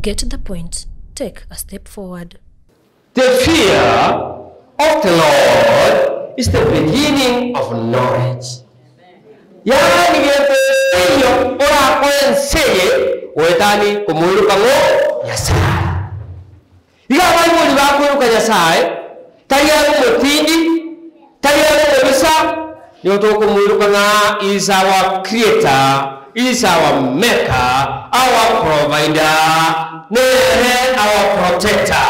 get the point, take a step forward. The fear of the Lord is the beginning of knowledge. Yani gepeyo ora kwenseye wetani kumuluka ngo Nyasaye. Iga Bible bakuru ka Nyasaye, tayari mutindi, tayari mubisa, yoto kumuluka nga is our creator, is our maker, our provider, our protector.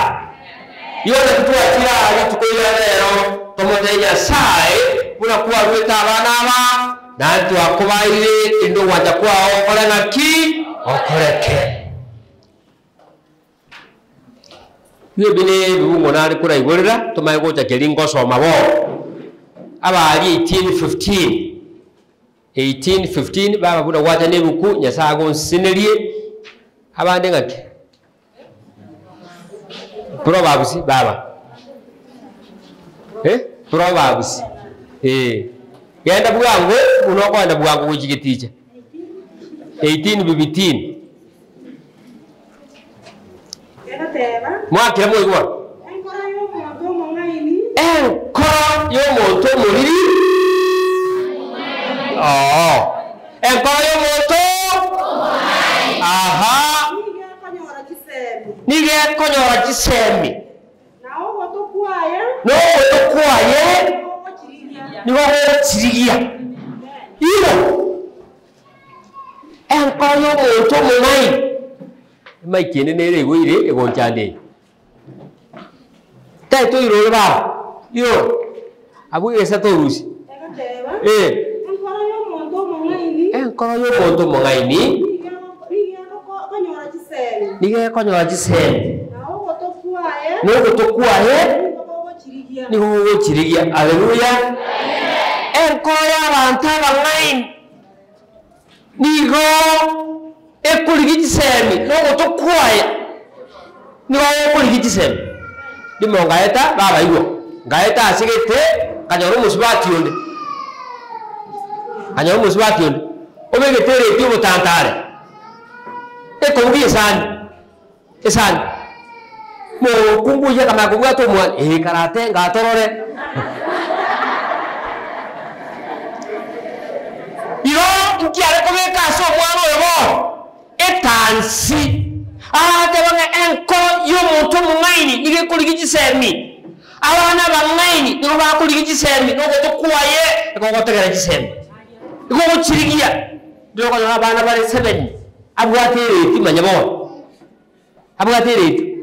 Yona kutua tira alitukoya lero tomote Nyasaye unakuwa wita banaba na atu akubaire ndo waja kwa okole na ki okoreke yebine lungo nali kura igorera tomaye gocha kelingo soma bo abali 1815 baba buna waja ne buku Nyasaye go nsinerie abande ngake Proverbs baba Proverbs yenda bwangu unokwenda bwangu kujigiticha 18:15 mwakira mwigwa enkoro y'omuntu muliri enkoro y'omuntu aha nige konyora kisemi no otokwaye ni wo chirigia iro enkoro y'omuntu munai maikene nere igwire egonchande taito iro ba iro abu esa torusi enkoro y'omuntu munai ni nige konyora kisemi no otokwaye ni wo chirigia haleluya enkoro y'abantu abangaini nigo ekuligitisemi no otokwaye ni wo ekuligitisemi dimo ngaeta baba igo ngaeta asigete kanyoro musibati onde obegetere tio mutantare ekongi esani mo kumbuye kama kubwa to mwan karate ngatorore iro nkiare komeka so mwano yebo etansi ate banga enko y'omuntu mungaini nige kuligigisemi abana bangaini nigo bakuligigisemi no gotokwaye gogotegera gisemi go chirigia ndoko abana bari 7 abwatere timanyabo abwatere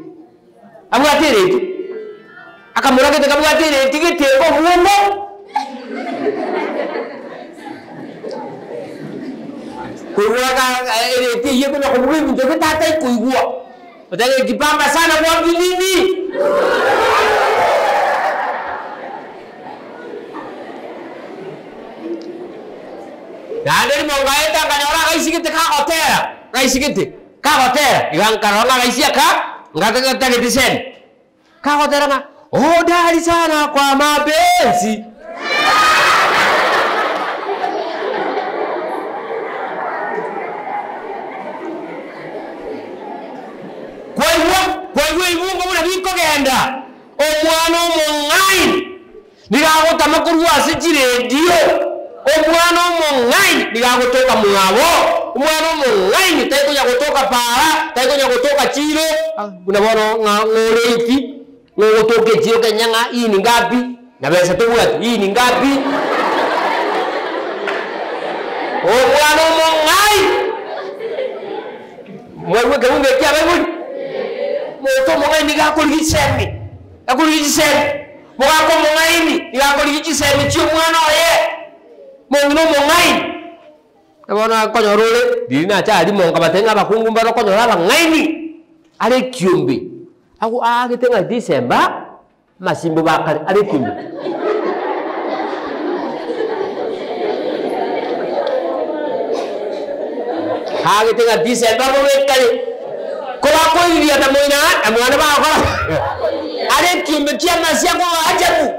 akamurage tekabwatere tigiteko mumo kuruaga ereti yeko na kumuri mtoke tata ikuigua otake kipamba sana kwa nini Naderi mongaeta kanyora gaisigite ka hotera igan karona gaisia ka ngata tagitisen ka hotera na hodari sana kwa mapenzi kwa hivyo muna biko genda omwana omungai nigago tamakuru asijire dio omwana omungai nigago toka mwabo omwana omungai taiko ya kutoka para taiko ya kutoka chiro unabono ngoreiki ngotoke chiro kenyanga hii ni ngapi na pesa tu watu hii ni ngapi omwana omungai mwewe kaunge kia wewe moto mungai nigakuligisemi mwako mungai nigakuligisemi chio mwana oye mongino mungai abona konyorole dirina cha ali monga batenga bakungu mbaro konyora bangaini ale kiumbe aku agitenga Desemba masimbo bakari ale kiumbe agitenga Desemba bobekale kola ko ilia na moina amwana ba ko ale kiumbe kia masia ko ajabu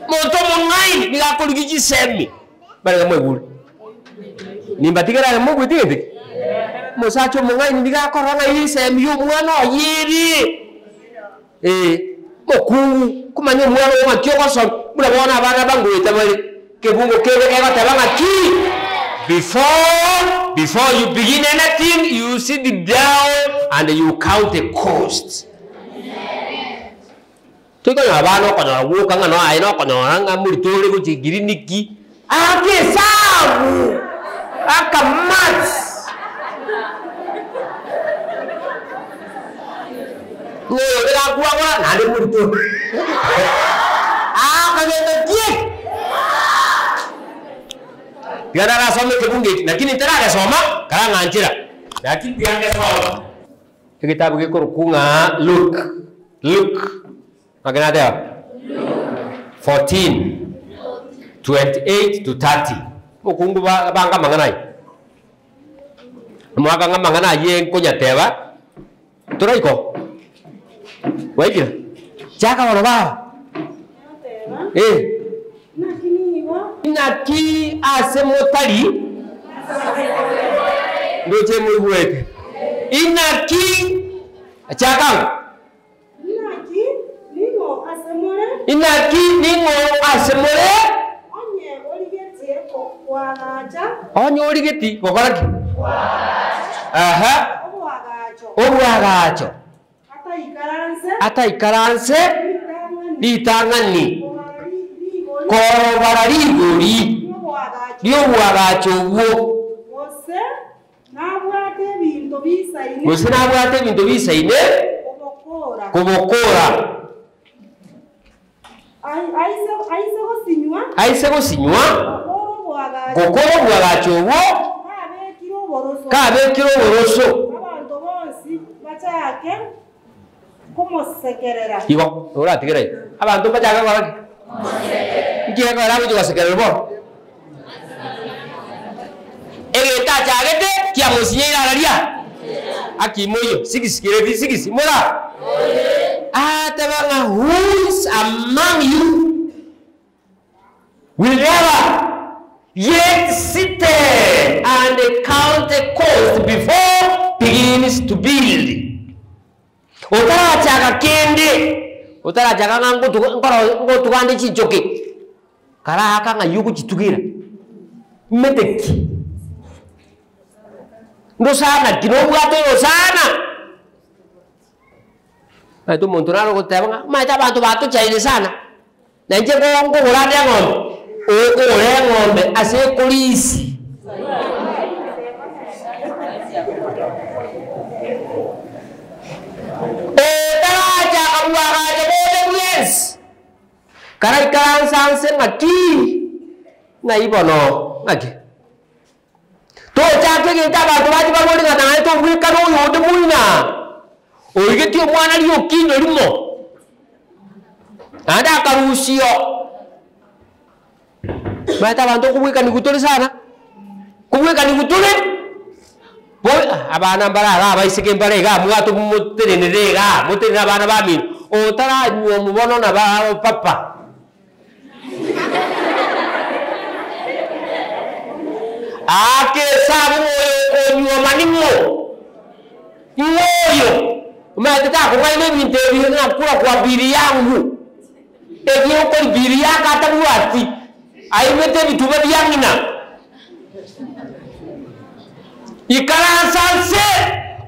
moto mungai nigakuligisemi bari gamwe guri nimbatigara mu gwitigete musacho mungai ndigakora ngayise myo mwana oyiri mokungu kumanya mwana wa kyokoso murabona abana bangwita bali kebungo kebe ebatabanga ki before you begin anything you sit down and you count the cost. Tuko na abana kono wuka ngano ai no kono nga muritole ku chigiriniki akesabu akamat no era kuwa na de muritole kagende biara rasome kebunge lakini tara soma karanga anchira lakini bianga soma kitabu kikurukunga Luke magana 14:28 to 30 mukungu banga manganai mwaka ngamangana ye konyateba turaiko waikira chaka wana ba Inaki asemotali ndoche muweke inaki achaka inaki ningo asemore onye origeti kokoraki aha obwagacho ataikaranse litangani korobararigori lyobwagacho bwo Mose nabwate bintu bisaine kubokora aise gosinywa gokoro bwagacho bwo kabekiro boroso ibo uratigere abantu bajaka baraki ngiye ko rabu tugasekerera bo egeta chagete kia musinyira araria akimoyo sigisi mora atabanga who is among you will never yet seated and count the cost before begins to build. Utara chaka kende utara chaka ngo tukande chichoke kara aka nga yuku chitugira meteki ndo sana kinobu ato sana itu munturano ko tebanga maita bantu chaine sana nanje ko ngorade ngombe o ngombe ase polisi Karai karan sanse ngaki na ibono ngaki to chake kita ba baji ba ngoni ngata to wi kanu yode muina o igeti omwana li okino limo ada karusio bata bantu kuweka ni kutole sana kuweka ni kutole boy abana barara baisike mbarega mugato mutenerega mutenera abana bami o tara nyo mubono na ba papa ake sabu onyo manimo nyoyo umetata kukaile mintebi na kula kwa biri yangu egyo ko biri yaka atabuati aimete bituba byangina ikara sanse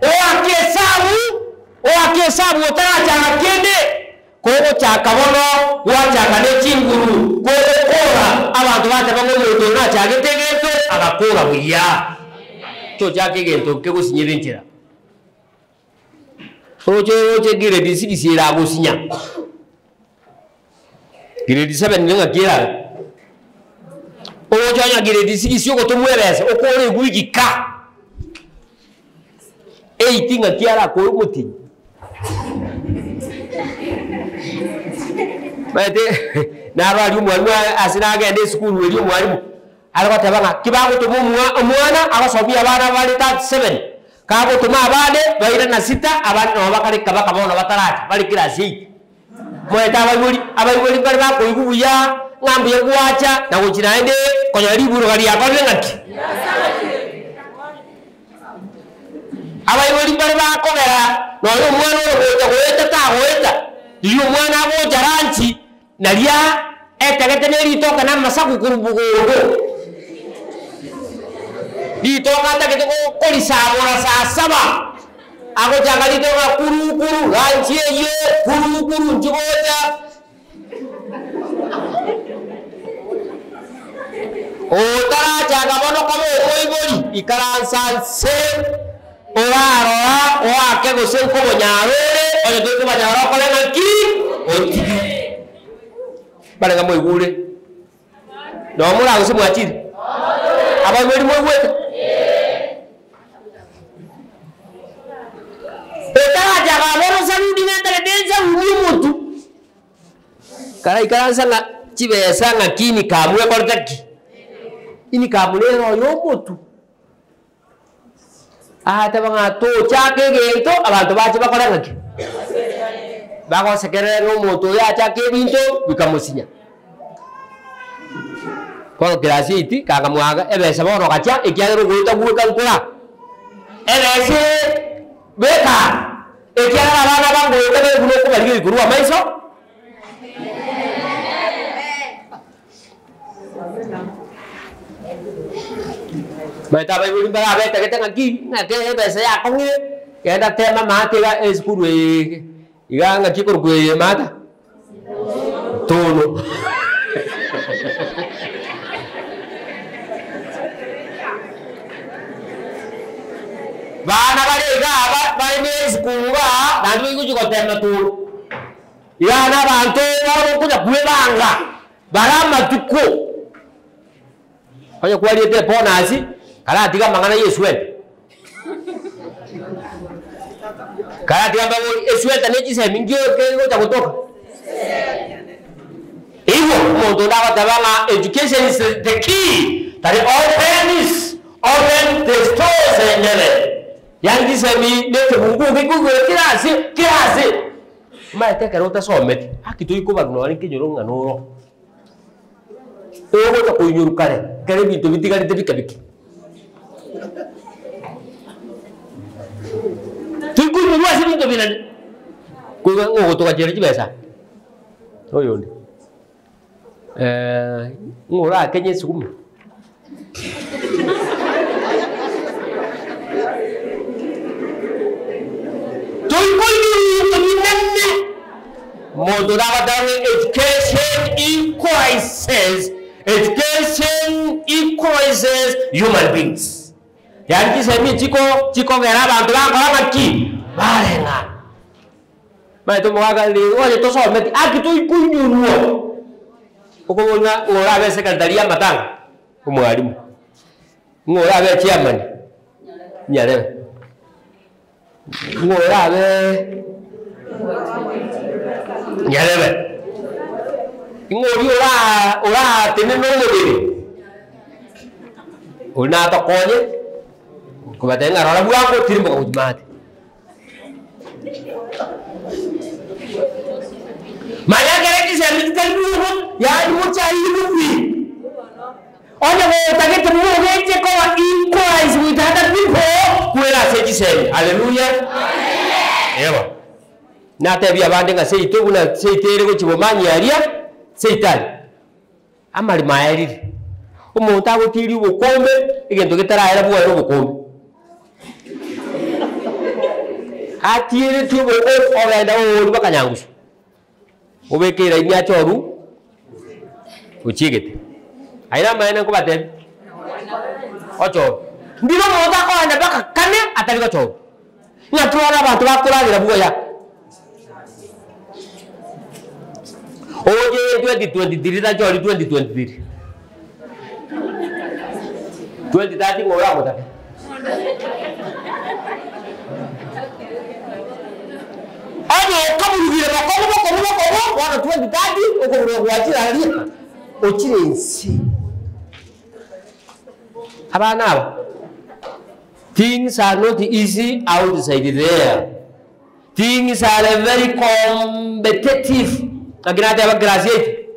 o ake sabu otara kende ko chakabono wacha kane chinguru ko kora abantu bate bangoyo na chagetegeto agakora buya to jake gento ke gusinyirinjira oje gire disigisiera gusinya gire disabeni nga kira oje anya gire disigisi ko tumwerese okore guigika eitinga kiara ko mutinyi bate narali mwalimu asinaga ende school weli mwalimu alikotabanga kibango to omwana abasobia abana bali 37 kabo tuma abade baira na 6 abana no bakali kabaka bona bataraka bali class 8 mweta abayuri barba ko iguya ngambi yagwacha na kuchina ende konya liburu kali yakole ngati no yo mwana goeta ta goeta iyo mwana go jaranchi nalia etegete neri toka na masaku kurubugo di toka ta kete ko kolisabora sa saba ako jangali toka kuru ranchi ye kuru jugoja otara jaga bono kamo oibori ikaransan se ora oake go sen ko nyarere oyo to ko nyaro ko na ki oti bale ngamo igule no mura go se mwachiri aba weri mo wete otara jaga bono sanudi ntere denza umutu kala ikaransan chibesa ngakini kamwe kortaki ini kamulero yomotu tabanga to chake gento abantu bache bakora ngaki bako sekere no moto ya chake binto bikamusinya ko grasi iti kanga muaga ebese boro kacha ikiagero guta guka nkura ebese beka ikiagara bana bango ebe guno ko bali guru amaiso Mata bai wuri bara bai tage tanga ki na ke be se ya kongi ke da tema mate ga eskuru e iga nga chikor ku e mata tono bana bare ga ba ne eskuru ga dan wi ku ko tema tono iga na banto wa ku da kuwe banga bara matuko oya kwali te ponasi kala tiga mangana Yesu ete kala tiga bango Yesu ete neji se mingio ke go takutoka hivyo mondo dawa tabanga education is the key that open the stores and yangi se mi nete mungu ke kirasi ma te karota someti akitu ikuba no ari kinyoronga noro ego ta kunyuru kare bintu bitigari te bikabiki Tuku ni wasi bintu binan ku ngo to kajere jibesa oyo ndi ngora kenye sukumi tuku ni binan modo da education equalizes human beings. Yani kisemi chiko ngera bantu bakora baki barenga. Maito mwaga li oye to so meti akitu ikunyuruo. Uko ngora be secretary matanga. Umwalimu. Ngora be chairman. Nyare. Ngora be nyare. Ngori ora tene no ngori. Una to konye. Kubatenga rara buako tirimbo kujimati. Maya kere kisemi kalbu ya mucha hivi. Ona go take to move get ko equalize with other people. Kuela se kisemi. Hallelujah. Amen. Ewa. Na tabia bandenga sei to kuna sei tere ko chibomanyi aria. Seitani amali maeriri umuntu agutiri ubukombe igendo gitarahera bwa ubukombe atire tubo ogenda uri bakanyangusu ubekera imyachoru uchigete aira maana ko bate ocho ndiro muntu akoenda baka kane atari gocho nyatwara abantu bakuragira bwa ya Oje 2023 da jori 2023 2030 ngora mota Ayo kamu bire ko wana 2030 okoburo kwachira ali ochirensi abana aba things are not easy outside there. Things are very competitive. Aginate aba graduate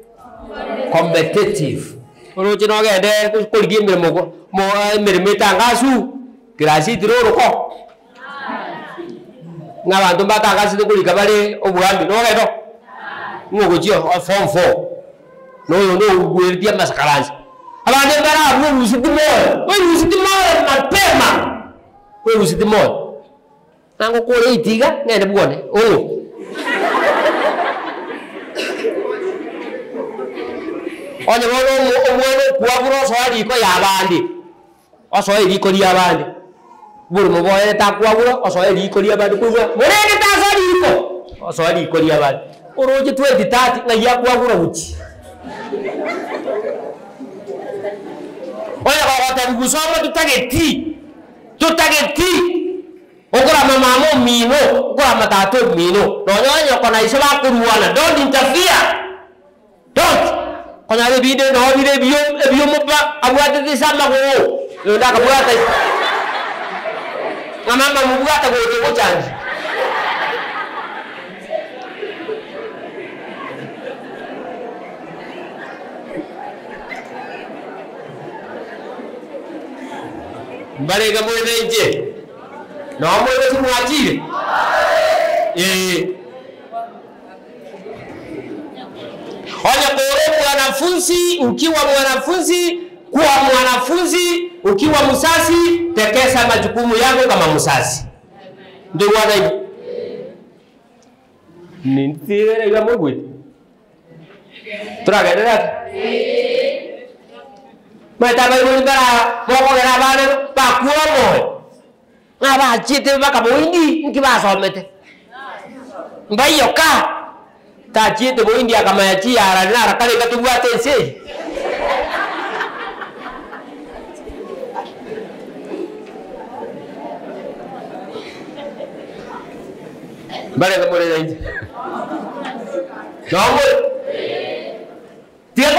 competitive. Oroje no gende kuligi mirimo mirimo tangasu graduate roro ko. N'abantu batagasi kulika bale obuhambi no geto. Ngogojio form 4. No gwetia masakalanzi. Abande bara mu usitimo. We usitimo mapema. We usitimo. Nango kole itiga ngende bugone. Onye bono omwene kuaburo soali ko yabandi. Osoeli ko yabandi. Buru moboye ta kuaburo osoeli ko yabandi kuwa. Morene ta soali ko. Osoeli ko yabandi. Oroje 2030 na ya kuaburo uchi. Oya kwa wata ngusoma tutageti. Okora mama mino, okora matato mino. Nonyo kona isola kuruana. Don't interfere. Don't. Kona video no video mupa abuate de sama ko. Lo nda ka buata. Mama mubuata ko chanji. Mbare ga mwene nje. Na mwene si mwachile. Onya kore mwanafunzi, ukiwa mwanafunzi, kuwa mwanafunzi, ukiwa musasi, tekesa majukumu yako kama musasi. Ndio wana hivi. Nintire ya mwegwe. Turagadera. Mata bayi bara moko gara bane pa kuomo. Ngaba chite baka boindi nkiba somete. Mbayo ka. Ta chite boindi akama ya chi ara na kale ka tuwa tense. Bare ka mole nje. Jongo. Tiya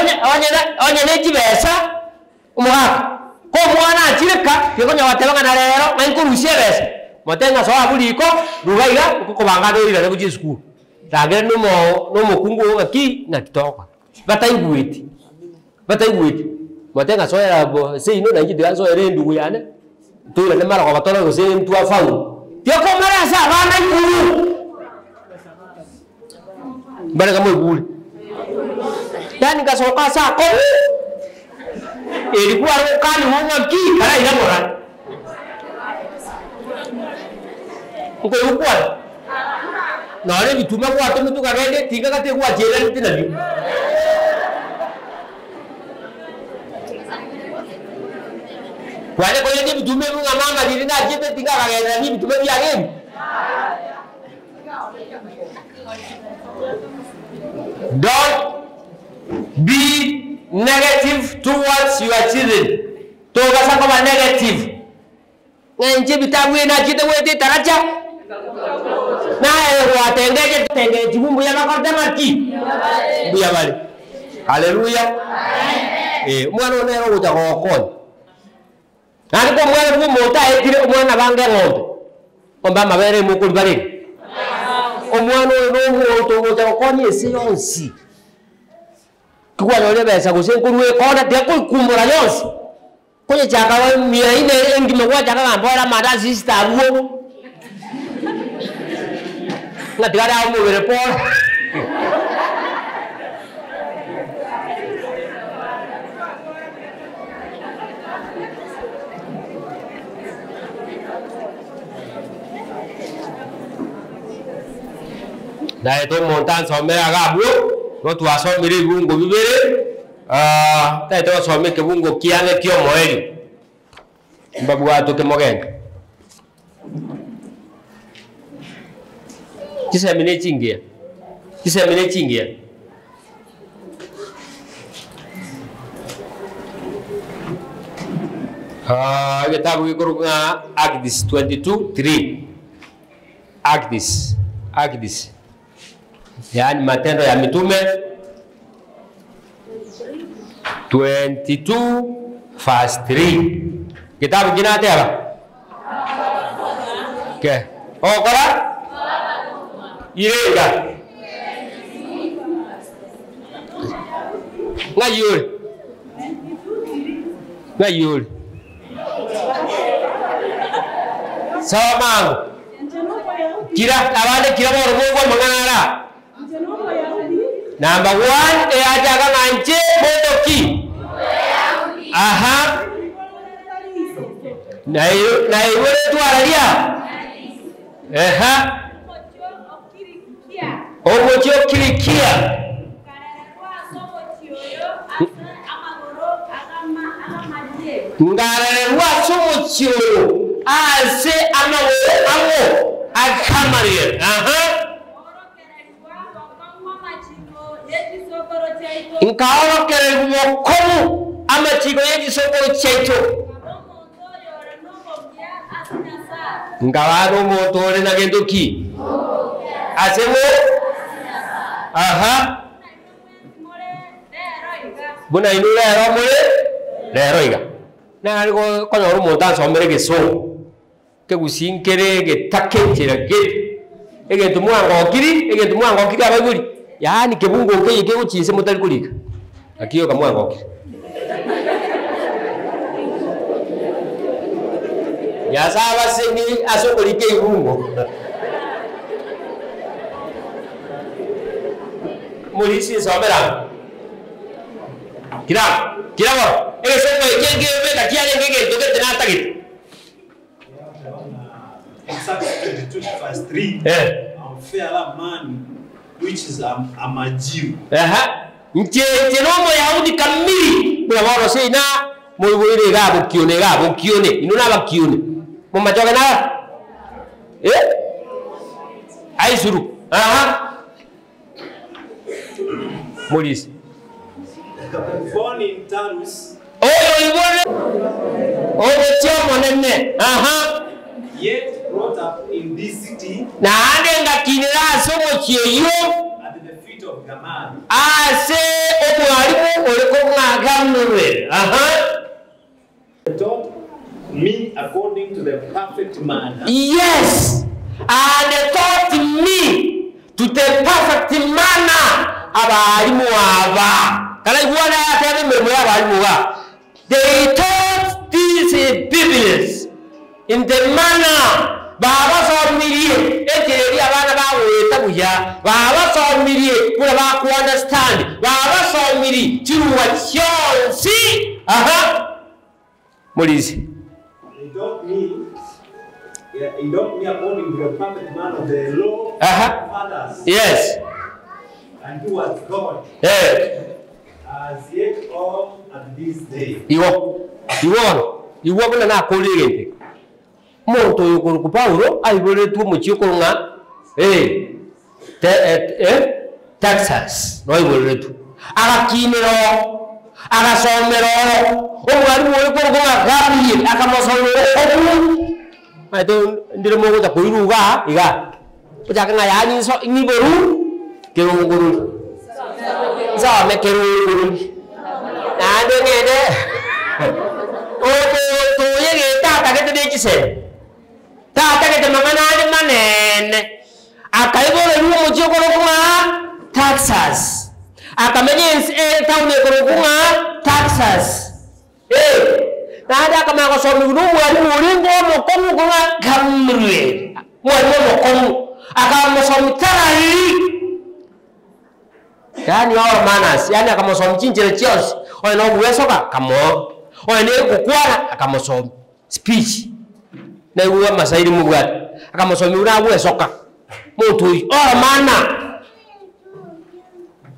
onye ne jibesa. Umuhaka ko mwana achireka yekonya watebanga na rero mainkurushye bese motenga so abuliko rugaiga kuko bangado ira ku school tagere no mukungu aki na kitoka bataiguiti motenga so era bo sei no nangi de so ere ndugu yane tuira ne mara ko batolo ko sei ntu afau tiako mara sa bana ikuru bare kamo iguli yani kasoka sa ko ilikuwa rukani mwana ki kana ina mora uko ukwa na wale bituma kwa atomu tukarende tinga kate kwa jela ntina bi wale kwa yende bitume munga mama dilina jete tinga kagenda ni bitume bya game don't be negative towards your children. Toga sakoma negative. Nje bitabu na chite wete taracha. Na watengeje tenge jibumbu ya makorda maki. Buya bali. Haleluya. Mwana onero utakokoni. Nani ko mwana mota ekire mwana bange ngombe. Omba mabere mukuli bali. Omwana ono utakokoni esi yonsi. Kwa nole besa kusenkuruwe kona teko kumbura yonsi kwenye chaka wa mia ine ngimekuwa chaka ngambora mada sister abuo ngatigara umubere pora na eto montan somera gabuo no tu asomire bungo bibere taito asome ke bungo kiane kio moeli mbabu watu ke mogenda kisemine chingia kitabu kikuruga Acts 22:3 Acts yani Matendo ya Mitume 22:3 kitabu kinate hapa ke kora irenga ngayuri sawa mangu kira abane kira boro bwo mangana number 1 aja kananje bodoki aha nayo twaralia aha omochio kirikia ngarerwa somochio ase amagoro amo akamarie aha nkaoro kererwa komu amachigo yeji sokoro cheito ngawaro motore na gendoki asemo aha buna inula ero mole lero iga na algo kono ro monta somere ke so ke gusinkere ke taketira ke ege tumuango kiri abaguri yani ke bungo ke yeke uchise mutali kulika akiyo kamwango kiri ya saba sini asokolike ibungo mulisi somera kira mo eso ko ikenge beta kiale ngenge toke tenata gitu Exodus 22 verse 3 unfair man which is a Jew nje nomo Yahudi kamili bwa waro sina mulibulire gabo kione inuna bakione mumajoga na aisuru mulisi born in Tarsus yet brought up in this city na adenga kinira somo chieyo at the feet of Gamaliel ase okwalimu oliko ngagamwe taught me according to the perfect manner. Yes, and they taught me to the perfect manner abalimu aba kala ibwana yatebe memwe abalimu ba they taught these biblians in the manner baba somirie ekereri abana baweta buya baba somirie kula ba ku understand baba somiri chiruwa chonsi Mulisi He taught me according to the perfect manner of the law of fathers. Yes. And he was God. As yet all at this day. Iwo kuna na kolege moto yokuru ku Paulo ayibole tu mu chikonga Texas no ayibole tu akakinero akasomero omwalimu oliko ngoga Gabriel akamosomero ndire mo kuja kuiruga iga kuja kana yani so ngiboru kerunguru za mekerunguru nande ngede to yege tata kete dechise tata kete mangana ade manene akaibole ruo mujokoro kuma Texas akamenye town ekorokunga Texas nada kama ko somi no mwalimu ulingo mokomu kuma Gabriel mwalimu mokomu akamosomi tarahiri yani all manners yani akamosomi chinjere chios oyo no buwesoka kamo oyo ne kukwara akamosomi speech na uwa masairi mubwat akamosomi ura buwesoka moto all manner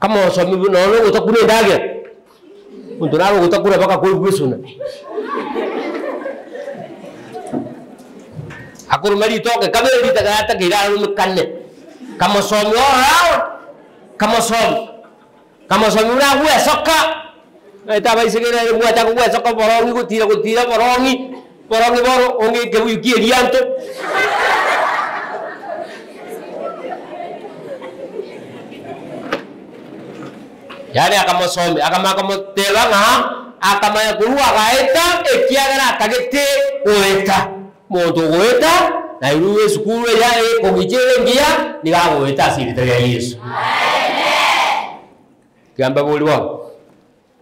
kama somi no utakune ndage muntu nawe utakuna baka kuisuna akuru mari toke kamera ditagata giraro mukane kama somi kama somi una gwe soka eta baisigera gwe ta gwe soka borongi gutira borongi boro onge ke uki elianto yani akamosomi akamotelanga akamaya kuruwa gaeta ekiagara akagete oeta moto oeta na iruwe sukuru ya kogichere ngia nigagoeta sirite ya Yesu amen gamba boliwa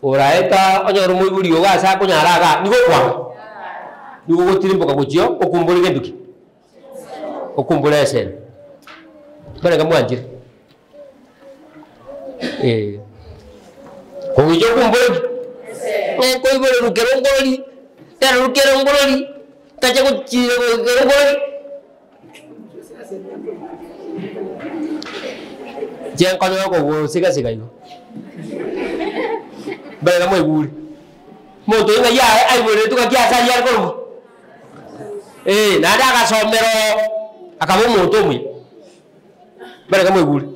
oraeta onyoru muiburi ogasa kunyaraga nigokwa nigogotirimboka guchio okumbulike nduki okumbulese bana kamwanjira ko wijo kumboli ko ibolo rukerongoli tara rukerongoli taje ko chiro rukerongoli jen ko ko siga yo bana kamwe buri moto inga ya ai bole tuka kia sa yar ko nada ka somero akabo moto mwi bana kamwe buri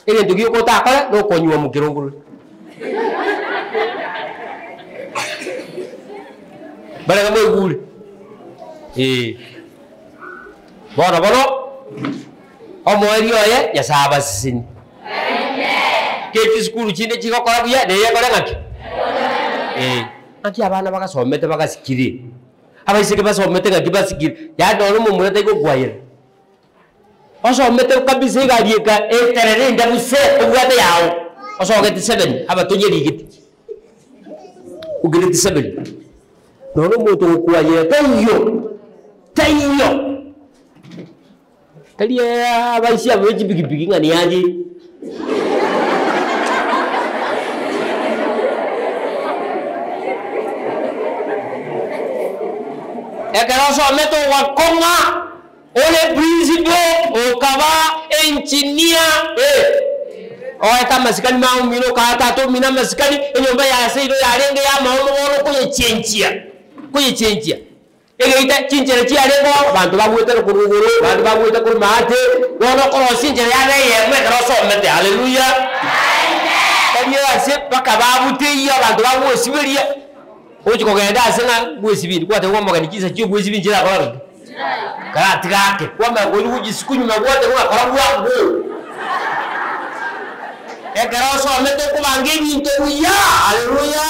ile ndugi ko ta kala do ko nyuwa mukirongolo bana kamwe buri bono omo eriyo ye ya saba sisini keti skulu chinde chiko kwa buya de ya kora ngaki anti abana bakasomete bakasikire abaisike basomete ngaki basikire ya dono mu murete ko gwayira osomete kabise garieka eterere ndabuse ubwate yawo osogete 7 abatonyeri giti ugirite 7 dono moto kwayira tayo taliya abaisi abeji bigibigi ngani yaje ekaraso meto wakonga ole principal okaba engineer oeta masikani maumino kata to mina masikani enyomba ya seiro ya renge ya maono kuyechenjia egeita chinjere chiarengo bantu bagwete kuruguru bantu bagwete kurmate wono ko sinjere ya reye mekaraso mete haleluya amen ase bakababuti ya bantu bagwesiberia Ojo kogenda asenga bwesibiri kwate ngoma kanikisa cyo bwesibiri njira akora karati kake kwamba ngoli kujisikunyuma kwate ngakora bwangu ekaraso amete kubangenyi nteruya haleluya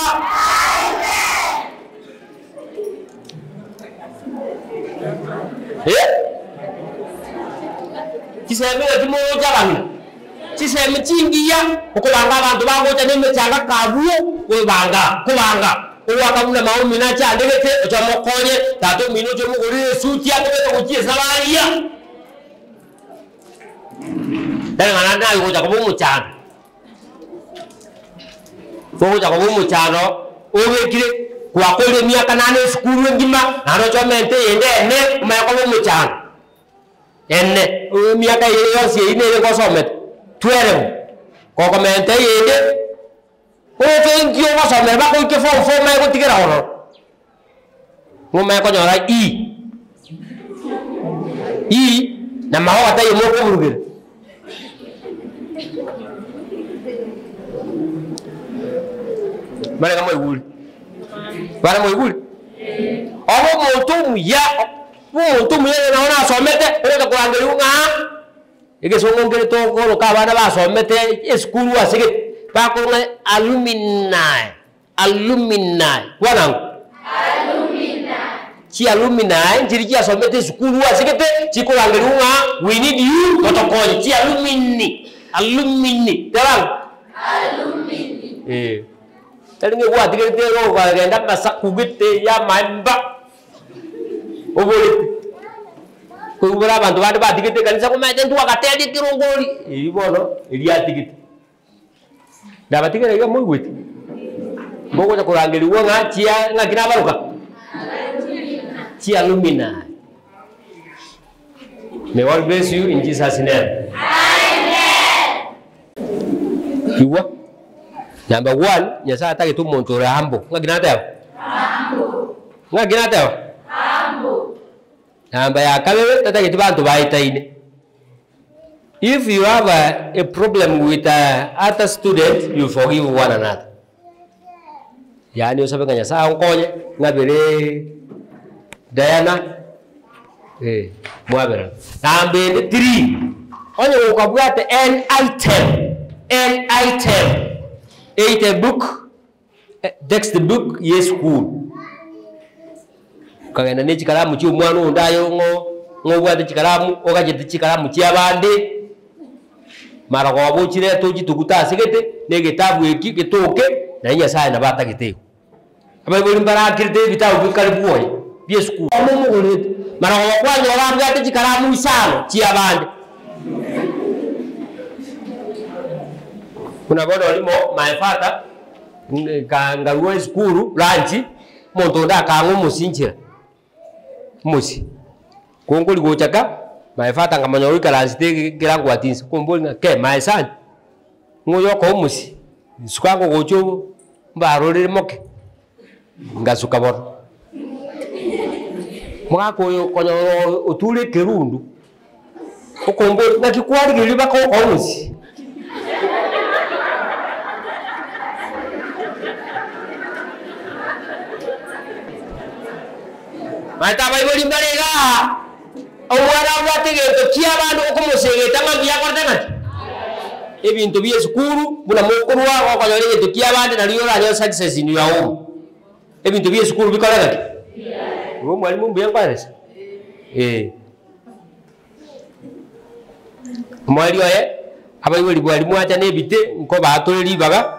kiseme timo jabana kiseme chingiya okubanga abantu bagocha neme cyanga kabuye kubanga uwakabula maumina cyandegete ochamokonye tato mino cyo mugurire suti yakobeta kukiza bariya ngana nayo kuja kubumucyano kuja kubumucyano obekire kwakole myaka 8 skulu ngima naro chomente yende ene umayakobumucyano ene myaka yose ine ngosomete 12 kokomente yende thank you wasome bako ike form mai ko tigera hono ngoma ko nyora na maho ata yemo ko burugere mara kama iguli bara mo iguli obo moto ya na ona somete ore ko angeli nga ege so ngongere to ko ka bana ba somete school asike Pakunga alumni wanangu chi alumni njiri chi asomete skulu asikete chiko langelunga we need you protocol chi alumni terang talinge wa tigete ro ga genda masa kugite ya mamba ogolite ko ubara bantu ba tigete kanisa ko mete ndu akateli kirongoli ibono iliya tigete dabatika rega muy wit bogo ta kurangeli wonga chia ngakina baruka chia lumina. May God bless you in Jesus name. Amen. Kiwa number 1 nyasa atake tu montora hambo ngakina tayo hambo namba ya kabewe tatake tu bantu baitaine. If you have a problem with other student, you forgive one another. Yani usabe nganya sa onkonye ngabere Diana mwabera. Number 3. Onye ukabwate an item. A book, textbook, yes school. Kagenda ne chikaramu chi umwana undayo ngobwate chikaramu okajete chikaramu chi abande. Mara kwa bochire toji tukuta sigete nege tabu eki getoke na nya sai na bata giteko abai boli mbara kirte bitabu karibu oye biesku amumu golet mara kwa kwanya wabwate chikaramu isano chi abande Kuna bodo limo my father kangaruwa school lunch muntu ndakangu musinjira musi kongoli gochaka my father ngamanyori kalasite kirangu atinsa komboli ke my son ngoyo ko musi sukango gocho mbarore moke ngasuka bodo mwako yo konyo otule kerundu okomboli nakikwari giliba ko musi mata bai boli mbarega awara watege to kia bandu okumusegeta ngabya kwartana ebintu bye sukuru bula mukuru wa kwa yole to kia bandu naliyo ranyo success ni yawo ebintu bye sukuru bikola ngo mwalimu mbuya kwaresa mwali oye abai boli mwalimu acha nebite nko batoleli baga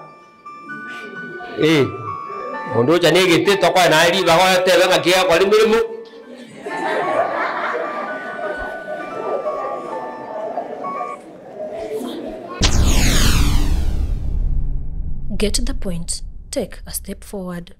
ondo cha negete to kwa na ri ba kwa te nga kia kwa limu Get the point. Take a step forward.